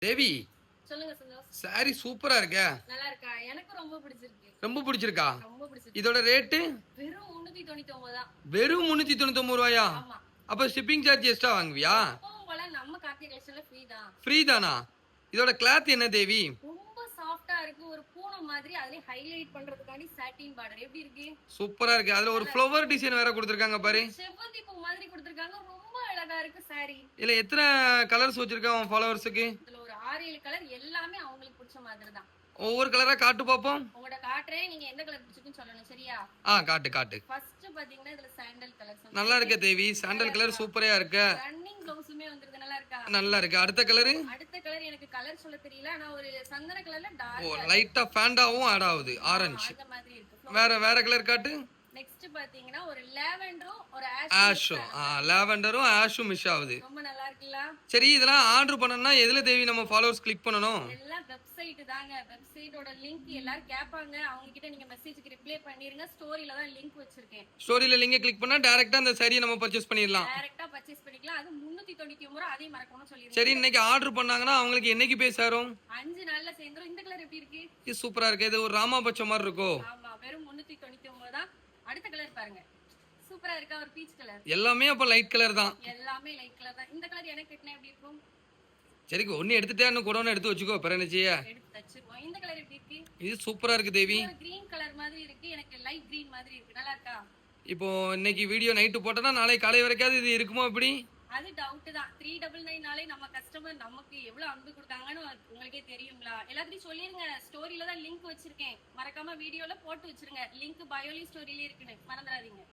தேவி, சொல்லுங்க சந்தோஷ். சாரி சூப்பரா இருக்கே. நல்லா இருக்கா? எனக்கு ரொம்ப பிடிச்சிருக்கு. ரொம்ப பிடிச்சிருக்கா? ரொம்ப பிடிச்சிருக்கு. இதோட ரேட்டு? வெறும் 399 தான். வெறும் ரூ. 399. ஆமா. அப்ப ஷிப்பிங் சார்ஜ் எக்ஸ்ட்ரா வாங்குவியா? எப்பவும் போல நம்ம கார்த்திகை கலெக்ஷன்ல ஃப்ரீ தான். ஃப்ரீ தானா? இதோட கிளாத் என்ன தேவி? ரொம்ப சாஃப்ட்டா இருக்கு. ஒரு பூனை மாதிரி அதுலயும் ஹைலைட் பண்றதுக்காண்டி சாட்டின் பார்டர். எப்படி இருக்கு? சூப்பரா இருக்கு. அதுல ஒரு ஃப்ளவர் டிசைன் வேற கொடுத்திருக்காங்க பாரு. செவ்வந்தி பூ மாதிரி கொடுத்திருக்காங்க. ரொம்ப அழகா இருக்கு சாரி. இதுல எத்தனை கலர்ஸ் வச்சிருக்கான் உன் ஃபாலோவர்ஸுக்கு? இதுல ஒரு 6, 7 கலர் எல்லாமே அவங்களுக்கு பிடிச்ச மாதிரி தான். ஒவ்வொரு கலரா காட்டு பாப்போம். உங்களோட காட்டுறேன். நீங்க எந்த கலர் பிடிச்சிருக்குன்னு சொல்லணும் சரியா? காட்டு காட்டு. ஃபர்ஸ்ட் பாத்தீங்கன்னா இதுல சாண்டல் கலர். நல்லா இருக்கு தேவி. சாண்டல் கலர் சூப்பரா இருக்கு. ரன்னிங் ப்ளவுஸுமே வந்திருக்கு. நல்லா இருக்கா? நல்லா இருக்கு. அடுத்த கலரு? அடுத்த கலர் எனக்கு கலர் சொல்ல தெரியல. ஆனா ஒரு சந்தன கலர்ல ஓ டார்க் லைட்டா ஃபேண்டாவும் ஆட் ஆகுது. ஆரஞ்சு. அந்த மாதிரி இருக்கு. வேற கலர் காட்டு. நெக்ஸ்ட் பாத்தீங்கன்னா ஒரு லாவெண்டரும் ஒரு ஆஷும். லாவெண்டரும் ஆஷும் மிஸ் ஆகுது. ரொம்ப நல்லா இருக்குல்ல? சரி, இதெல்லாம் ஆர்டர் பண்ணனும்னா எதுல தேவி நம்ம ஃபாலோவர்ஸ் கிளிக் பண்ணனும்? எல்லாம் வெப்சைட் தாங்க. வெப்சைட்டோட லிங்க் எல்லாரும் கேட்பாங்க. அவங்க கிட்ட நீங்க மெசேஜ்க்கு ரிப்ளை பண்ணிருங்க. ஸ்டோரியில தான் லிங்க் வச்சிருக்கேன். ஸ்டோரியில லிங்க் கிளிக் பண்ணா டைரக்ட்டா அந்த சாரியை நம்ம பர்ச்சேஸ் பண்ணிடலாம். டைரக்ட்டா பர்ச்சேஸ் பண்ணிக்கலாம். அது 399 அதையும் மறக்காம சொல்லிருங்க. சரி, இன்னைக்கு ஆர்டர் பண்ணாங்கன்னா அவங்களுக்கு என்னைக்கு போய் சேரும்? 5 நாள்ல சேர்ந்துரும். இந்த கலர் எப்படி இருக்கு? இது சூப்பரா இருக்கு. இது ஒரு ராமா பச்சை மாதிரி இருக்கோ? ஆமா, வெறும் 399 தான். அடுத்த கலர் பாருங்க. சூப்பரா இருக்கா? ஒரு பீச் கலர். எல்லாமே அப்ப லைட் கலர் தான். எல்லாமே லைட் கலர் தான். இந்த கலர் எனக்கு கட்டினா எப்படி இருக்கும்? சரி, ஒன்னு எடுத்துட்டே இன்னும் கூட ஒன்னு எடுத்து வச்சுக்கோ. பிற என்ன செய்ய? எடுத்து தச்சிருவோம். இந்த கலர் எப்படி இருக்கு? இது சூப்பரா இருக்கு தேவி. ஒரு கிரீன் கலர் மாதிரி இருக்கு. எனக்கு லைட் கிரீன் மாதிரி இருக்கு. நல்லா இருக்கா? இப்போ இன்னைக்கு வீடியோ நைட்டு போட்டனா நாளை காலை வரைக்கும் இது இருக்குமா இப்படி? அது டவுட் தான். 399 நாளே நம்ம கஸ்டமர் நமக்கு எவ்வளவு அன்பு கொடுத்தாங்கன்னு உங்களுக்கே தெரியுங்களா? எல்லாத்தையும் சொல்லிருங்க. ஸ்டோரியில தான் லிங்க் வச்சிருக்கேன். மறக்காம வீடியோல போட்டு வச்சிருங்க. லிங்க் பயோலி ஸ்டோரியில இருக்குன்னு மறந்துடாதீங்க.